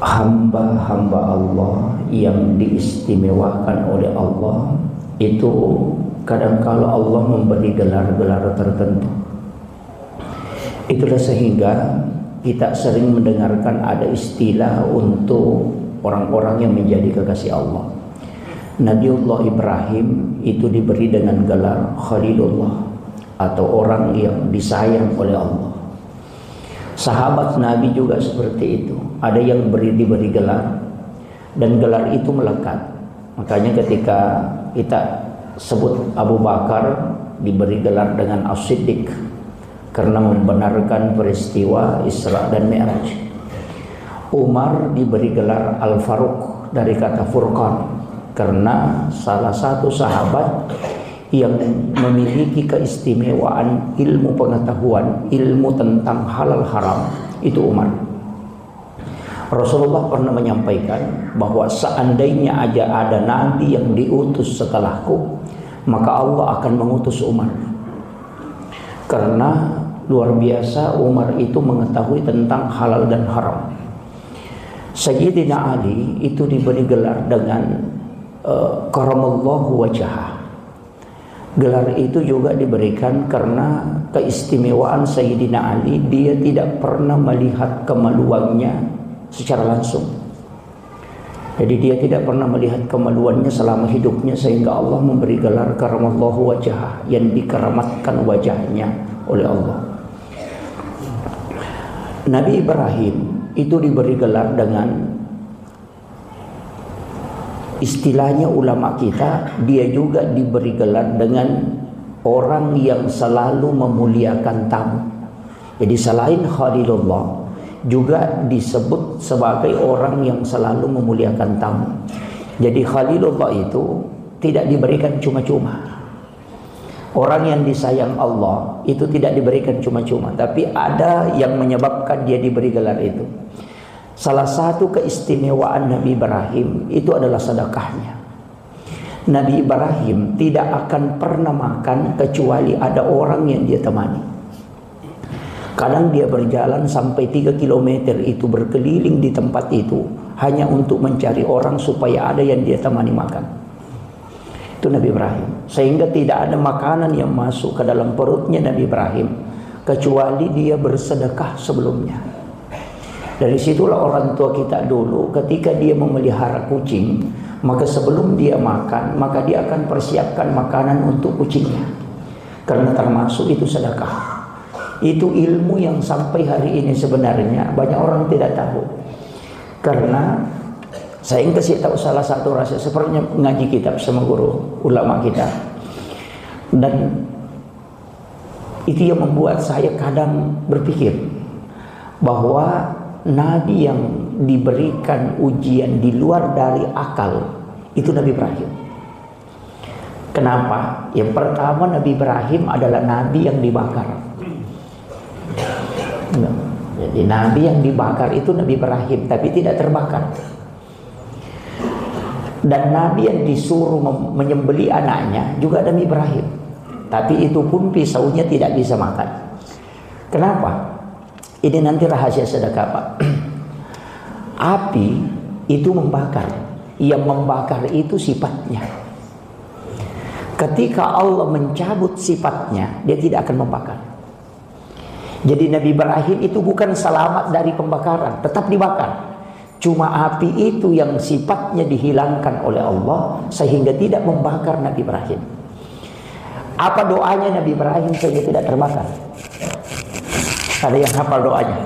hamba-hamba Allah yang diistimewakan oleh Allah itu kadangkala Allah memberi gelar-gelar tertentu. Itulah sehingga kita sering mendengarkan ada istilah untuk orang-orang yang menjadi kekasih Allah. Nabiullah Ibrahim itu diberi dengan gelar Khalilullah, atau orang yang disayang oleh Allah. Sahabat Nabi juga seperti itu. Ada yang diberi gelar, dan gelar itu melekat. Makanya ketika kita sebut Abu Bakar diberi gelar dengan As-Siddiq karena membenarkan peristiwa Isra dan Mi'raj. Umar diberi gelar Al-Faruq dari kata Furqan karena salah satu sahabat yang memiliki keistimewaan ilmu pengetahuan, ilmu tentang halal haram, itu Umar. Rasulullah pernah menyampaikan bahwa seandainya aja ada nabi yang diutus setelahku, maka Allah akan mengutus Umar. Karena luar biasa Umar itu mengetahui tentang halal dan haram. Sayyidina Ali itu diberi gelar dengan karamallahu wajhah. Gelar itu juga diberikan karena keistimewaan Sayyidina Ali, dia tidak pernah melihat kemaluannya secara langsung. Jadi dia tidak pernah melihat kemaluannya selama hidupnya, sehingga Allah memberi gelar karamallahu wajhah, yang dikeramatkan wajahnya oleh Allah. Nabi Ibrahim itu diberi gelar dengan istilahnya ulama kita, dia juga diberi gelar dengan orang yang selalu memuliakan tamu. Jadi selain Khalilullah juga disebut sebagai orang yang selalu memuliakan tamu. Jadi Khalilullah itu tidak diberikan cuma-cuma. Orang yang disayang Allah itu tidak diberikan cuma-cuma, tapi ada yang menyebabkan dia diberi gelar itu. Salah satu keistimewaan Nabi Ibrahim itu adalah sedekahnya. Nabi Ibrahim tidak akan pernah makan kecuali ada orang yang dia temani. Kadang dia berjalan sampai 3 km itu, berkeliling di tempat itu hanya untuk mencari orang supaya ada yang dia temani makan. Itu Nabi Ibrahim. Sehingga tidak ada makanan yang masuk ke dalam perutnya Nabi Ibrahim kecuali dia bersedekah sebelumnya. Dari situlah orang tua kita dulu ketika dia memelihara kucing, maka sebelum dia makan, maka dia akan persiapkan makanan untuk kucingnya. Karena termasuk itu sedekah. Itu ilmu yang sampai hari ini sebenarnya banyak orang tidak tahu. Karena saya ingin kasih tahu salah satu rahasia, sepertinya ngaji kitab sama guru ulama kita. Dan itu yang membuat saya kadang berpikir bahwa Nabi yang diberikan ujian di luar dari akal itu Nabi Ibrahim. Kenapa? Yang pertama, Nabi Ibrahim adalah Nabi yang dibakar. Jadi Nabi yang dibakar itu Nabi Ibrahim, tapi tidak terbakar. Dan Nabi yang disuruh menyembeli anaknya juga Nabi Ibrahim, tapi itu pun pisaunya tidak bisa makan. Kenapa? Ini nanti rahasia sedekah, Pak. Api itu membakar. Yang membakar itu sifatnya. Ketika Allah mencabut sifatnya, dia tidak akan membakar. Jadi Nabi Ibrahim itu bukan selamat dari pembakaran, tetap dibakar. Cuma api itu yang sifatnya dihilangkan oleh Allah sehingga tidak membakar Nabi Ibrahim. Apa doanya Nabi Ibrahim sehingga tidak terbakar? Ada yang hafal doanya?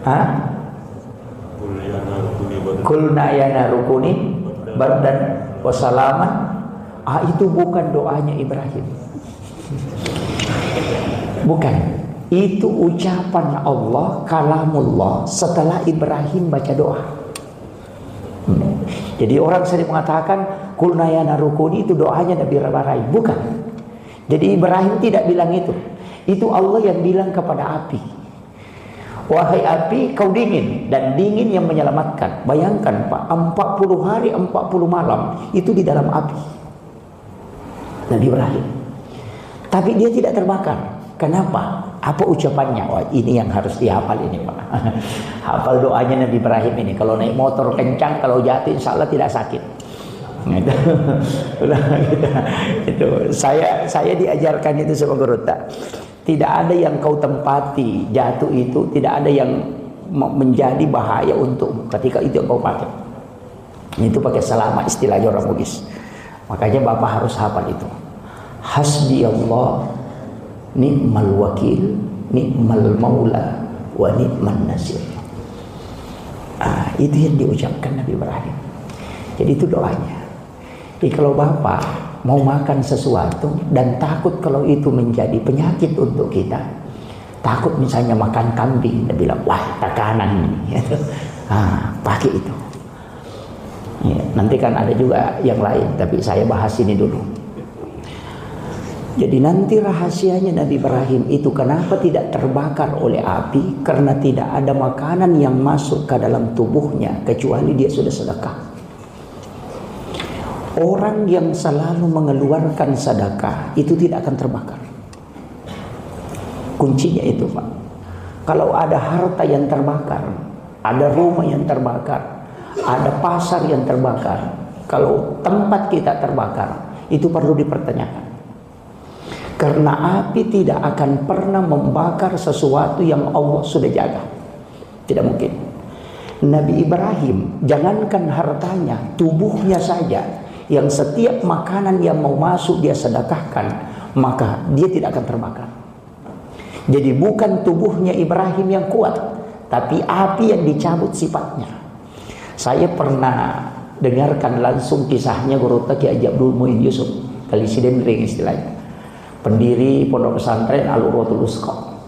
Hah? Kulna ya narukuni bardan wasalaman. Itu bukan doanya Ibrahim. Bukan. Itu ucapan Allah, kalamullah setelah Ibrahim baca doa. Jadi orang sering mengatakan kulna ya narukuni itu doanya Nabi Ibrahim. Bukan. Jadi Ibrahim tidak bilang itu. Itu Allah yang bilang kepada api, wahai api kau dingin, dan dingin yang menyelamatkan. Bayangkan Pak, 40 hari 40 malam itu di dalam api Nabi Ibrahim, tapi dia tidak terbakar. Kenapa? Apa ucapannya? Wah, ini yang harus dihafal ini Pak. Hafal doanya Nabi Ibrahim ini. Kalau naik motor kencang, kalau jatuh insya Allah tidak sakit. Gitu. Itu saya diajarkan itu sama guru tak. Tidak ada yang kau tempati jatuh itu, tidak ada yang menjadi bahaya untuk ketika itu yang kau pakai. Itu pakai selama istilahnya orang Bugis. Makanya Bapak harus hafal itu. Hasbi Allah, ni'mal wakil, ni'mal maula, wa ni'man nasir. Itu yang diucapkan Nabi Ibrahim. Jadi itu doanya. Jadi kalau Bapak mau makan sesuatu dan takut kalau itu menjadi penyakit untuk kita, takut misalnya makan kambing, dia bilang, wah tekanan ini. Pakai itu. Ya, nanti kan ada juga yang lain, tapi saya bahas ini dulu. Jadi nanti rahasianya Nabi Ibrahim itu kenapa tidak terbakar oleh api? Karena tidak ada makanan yang masuk ke dalam tubuhnya kecuali dia sudah sedekah. Orang yang selalu mengeluarkan sedekah itu tidak akan terbakar. Kuncinya itu Pak. Kalau ada harta yang terbakar, ada rumah yang terbakar, ada pasar yang terbakar, kalau tempat kita terbakar, itu perlu dipertanyakan. Karena api tidak akan pernah membakar sesuatu yang Allah sudah jaga. Tidak mungkin. Nabi Ibrahim, jangankan hartanya, tubuhnya saja, yang setiap makanan yang mau masuk dia sedekahkan, maka dia tidak akan terbakar. Jadi bukan tubuhnya Ibrahim yang kuat, tapi api yang dicabut sifatnya. Saya pernah dengarkan langsung kisahnya Guru Kiai Haji Abdul Muin Yusuf, kali Sidemring istilahnya, pendiri Pondok Pesantren Al-Urwatul Wusta,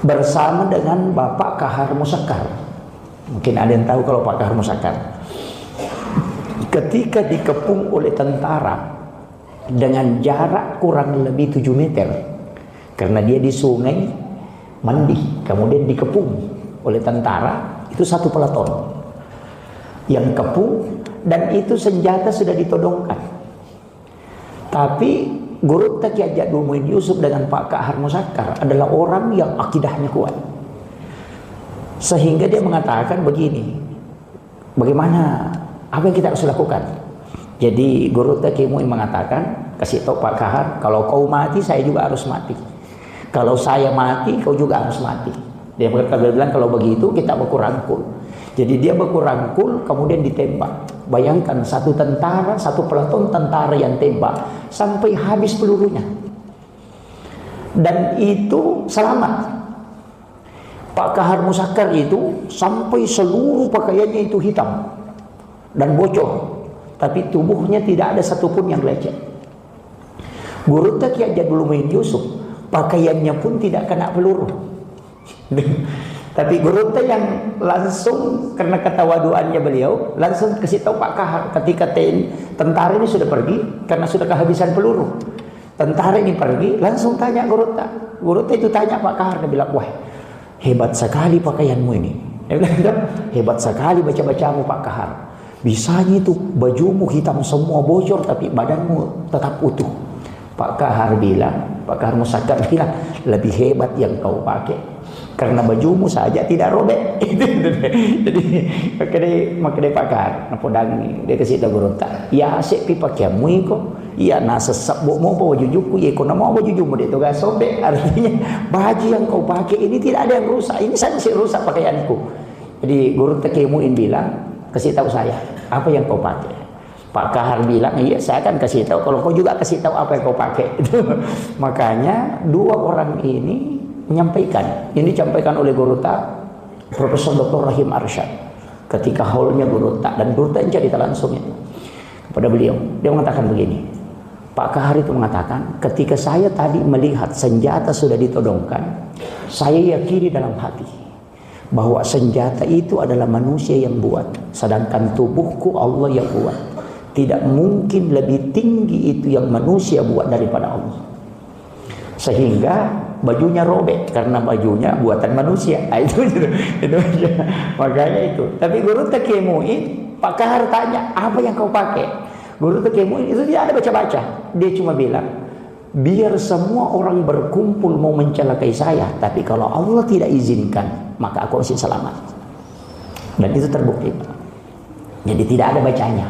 bersama dengan Bapak Kahar Musakkar. Mungkin ada yang tahu kalau Pak Kahar Musakkar. Ketika dikepung oleh tentara dengan jarak kurang lebih 7 meter, karena dia di sungai mandi, kemudian dikepung oleh tentara, itu satu peleton yang kepung, dan itu senjata sudah ditodongkan. Tapi Guru Kiai Haji Abdul Muin Yusuf dengan Pak Kahar Musakkar adalah orang yang akidahnya kuat, sehingga dia mengatakan begini, bagaimana, apa yang kita harus lakukan? Jadi Guru Kiai Muin mengatakan, kasih tahu Pak Kahar, kalau kau mati saya juga harus mati, kalau saya mati kau juga harus mati. Dia bilang kalau begitu kita baku rangkul. Jadi dia baku rangkul kemudian ditembak. Bayangkan satu tentara, satu peleton tentara yang tembak sampai habis pelurunya, dan itu selamat. Pak Kahar Musakkar itu sampai seluruh pakaiannya itu hitam dan bocor, tapi tubuhnya tidak ada satupun yang lecet. Guru Kiai Haji Abdul Muin Yusuf pakaiannya pun tidak kena peluru. Tapi Guru yang langsung, karena ketawaduannya beliau, langsung kasih tahu Pak Kahar ketika tentara ini sudah pergi karena sudah kehabisan peluru. Tentara ini pergi, langsung tanya Guru itu tanya Pak Kahar, dia bilang, wah hebat sekali pakaianmu ini. Dia bilang, hebat sekali baca-bacamu Pak Kahar. Bisanya itu bajumu hitam semua bocor tapi badanmu tetap utuh. Pak Kahar bilang, Pak Kahar Musakkar bilang, lebih hebat yang kau pakai, karena bajumu saja tidak robek. Jadi makanya Pak Kahar napodang dia kasih tahu Guru tak, ya asik pi pakaianmu iko, iya na sesap mau baju juku ya, kau mau baju jumu dia tu gak sobek. Artinya baju yang kau pakai ini tidak ada yang rusak, ini saya masih rusak pakaianku. Jadi Guru Kiai Muin bilang, kasih tahu saya apa yang kau pakai. Pak Kahar bilang, iya saya akan kasih tahu, kalau kau juga kasih tahu apa yang kau pakai. Makanya dua orang ini menyampaikan, ini disampaikan oleh Guru Profesor Dr. Rahim Arsyad ketika haulnya Guru dan Guru yang cerita langsung itu kepada beliau. Dia mengatakan begini, Pak Kahar itu mengatakan, ketika saya tadi melihat senjata sudah ditodongkan, saya yakini dalam hati bahwa senjata itu adalah manusia yang buat, sedangkan tubuhku Allah yang buat. Tidak mungkin lebih tinggi itu yang manusia buat daripada Allah. Sehingga bajunya robek karena bajunya buatan manusia. Itu aja. Makanya itu. Tapi Guru Kiai Muin, Pak Kahar tanya, apa yang kau pakai? Guru Kiai Muin itu tidak ada baca-baca. Dia cuma bilang, biar semua orang berkumpul mau mencelakai saya, tapi kalau Allah tidak izinkan, maka aku masih selamat. Dan itu terbukti, Pak. Jadi tidak ada bacanya.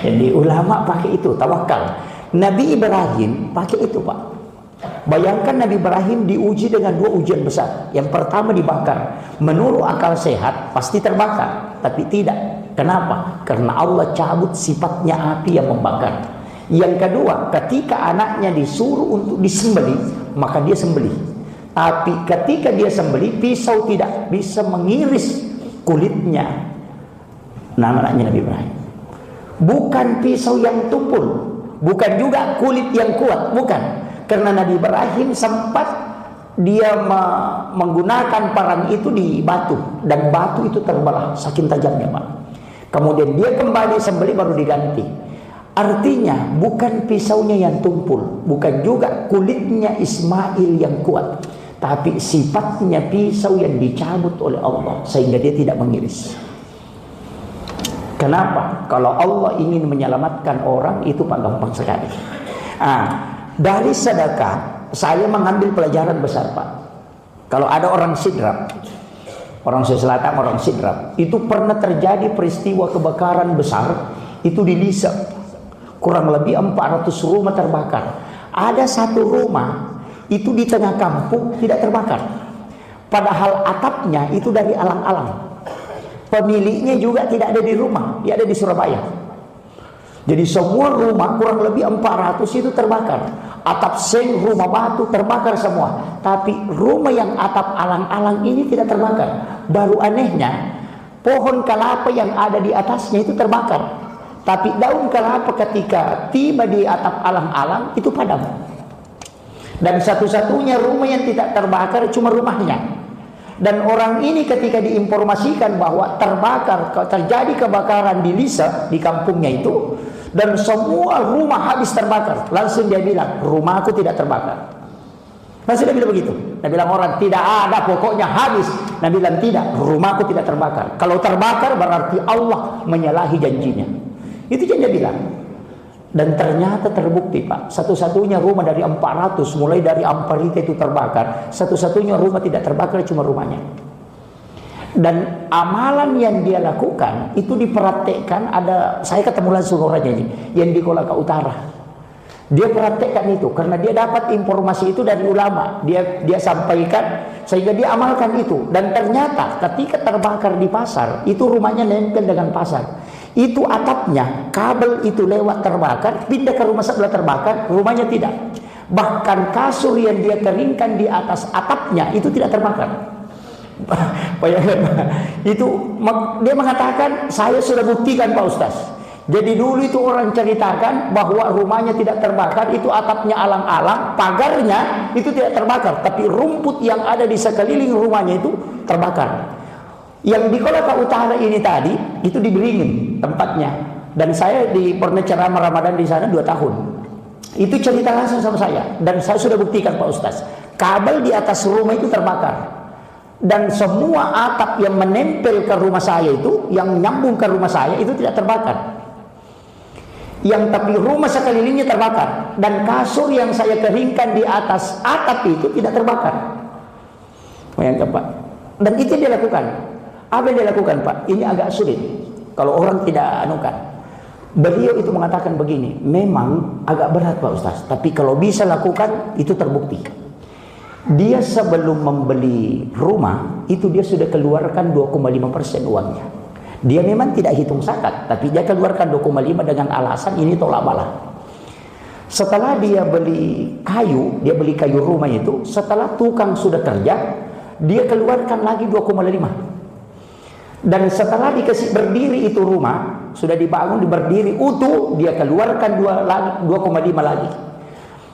Jadi ulama pakai itu, tawakal. Nabi Ibrahim pakai itu, Pak. Bayangkan Nabi Ibrahim diuji dengan 2 ujian besar. Yang pertama dibakar. Menurut akal sehat pasti terbakar, tapi tidak. Kenapa? Karena Allah cabut sifatnya api yang membakar. Yang kedua, ketika anaknya disuruh untuk disembelih, maka dia sembelih. Tapi ketika dia sembelih, pisau tidak bisa mengiris kulitnya. Anaknya Nabi Ibrahim. Bukan pisau yang tumpul, bukan juga kulit yang kuat, bukan. Karena Nabi Ibrahim sempat dia menggunakan parang itu di batu, dan batu itu terbelah saking tajamnya, Pak. Kemudian dia kembali sembelih baru diganti. Artinya bukan pisaunya yang tumpul, bukan juga kulitnya Ismail yang kuat, tapi sifatnya pisau yang dicabut oleh Allah sehingga dia tidak mengiris. Kenapa? Kalau Allah ingin menyelamatkan orang itu, Pak, gampang sekali. Dari sedekah saya mengambil pelajaran besar, Pak. Kalau ada orang sidrap, orang Sulawesi Selatan, orang sidrap, itu pernah terjadi peristiwa kebakaran besar, itu di Lisa. Kurang lebih 400 rumah terbakar. Ada satu rumah itu di tengah kampung tidak terbakar. Padahal atapnya itu dari alang-alang. Pemiliknya juga tidak ada di rumah, dia ada di Surabaya. Jadi semua rumah kurang lebih 400 itu terbakar. Atap seng, rumah batu terbakar semua. Tapi rumah yang atap alang-alang ini tidak terbakar. Baru anehnya, pohon kelapa yang ada di atasnya itu terbakar. Tapi daun kelapa ketika tiba di atap alang-alang itu padam. Dan satu-satunya rumah yang tidak terbakar cuma rumahnya. Dan orang ini ketika diinformasikan bahwa terjadi kebakaran di Lisa, di kampungnya itu, dan semua rumah habis terbakar, langsung dia bilang, rumahku tidak terbakar. Langsung dia bilang begitu. Dia bilang orang tidak ada, pokoknya habis. Dia bilang tidak, rumahku tidak terbakar. Kalau terbakar berarti Allah menyalahi janjinya. Itu yang dia bilang. Dan ternyata terbukti, Pak. Satu-satunya rumah dari 400, mulai dari Amparita itu terbakar, satu-satunya rumah tidak terbakar cuma rumahnya. Dan amalan yang dia lakukan itu dipraktekkan. Ada, saya ketemu langsung orangnya ini, yang di Kolaka Utara. Dia praktekkan itu karena dia dapat informasi itu dari ulama. Dia sampaikan sehingga dia amalkan itu. Dan ternyata ketika terbakar di pasar, itu rumahnya nempel dengan pasar. Itu atapnya, kabel itu lewat terbakar, pindah ke rumah sebelah terbakar, rumahnya tidak. Bahkan kasur yang dia keringkan di atas atapnya itu tidak terbakar. Itu dia mengatakan, saya sudah buktikan, Pak Ustaz. Jadi dulu itu orang ceritakan bahwa rumahnya tidak terbakar, itu atapnya alang-alang, pagarnya itu tidak terbakar, tapi rumput yang ada di sekeliling rumahnya itu terbakar. Yang di Kolaka Utara ini tadi itu di Beringin tempatnya, dan saya pernah ceramah Ramadan di sana 2 tahun. Itu cerita langsung sama saya, dan saya sudah buktikan, Pak Ustaz. Kabel di atas rumah itu terbakar, dan semua atap yang menempel ke rumah saya itu, yang nyambung ke rumah saya itu tidak terbakar. Yang tapi rumah sekelilingnya terbakar, dan kasur yang saya keringkan di atas atap itu tidak terbakar. Bayangkan, Pak. Dan itu dia lakukan. Apa yang dia lakukan, Pak? Ini agak sulit kalau orang tidak anukan. Beliau itu mengatakan begini, memang agak berat, Pak Ustaz, tapi kalau bisa lakukan itu terbukti. Dia sebelum membeli rumah itu dia sudah keluarkan 2,5% uangnya. Dia memang tidak hitung zakat, tapi dia keluarkan 2,5 dengan alasan ini tolak bala. Setelah dia beli kayu rumah itu, setelah tukang sudah kerja, dia keluarkan lagi 2,5. Dan setelah dikasih berdiri itu rumah, sudah dibangun, berdiri utuh, dia keluarkan 2,5 lagi.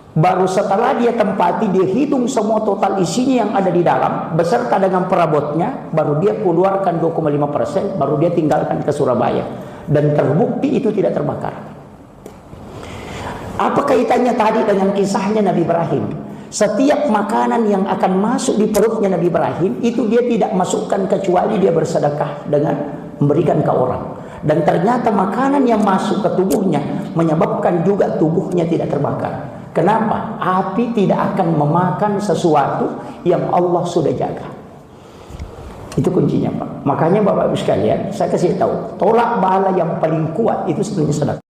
Baru setelah dia tempati, dia hitung semua total isinya yang ada di dalam, beserta dengan perabotnya, baru dia keluarkan 2,5%, baru dia tinggalkan ke Surabaya. Dan terbukti itu tidak terbakar. Apa kaitannya tadi dengan kisahnya Nabi Ibrahim? Setiap makanan yang akan masuk di perutnya Nabi Ibrahim itu dia tidak masukkan kecuali dia bersedekah dengan memberikan ke orang. Dan ternyata makanan yang masuk ke tubuhnya menyebabkan juga tubuhnya tidak terbakar. Kenapa? Api tidak akan memakan sesuatu yang Allah sudah jaga. Itu kuncinya, Pak. Makanya Bapak Ibu sekalian, saya kasih tahu, tolak bala yang paling kuat itu sebenarnya sedekah.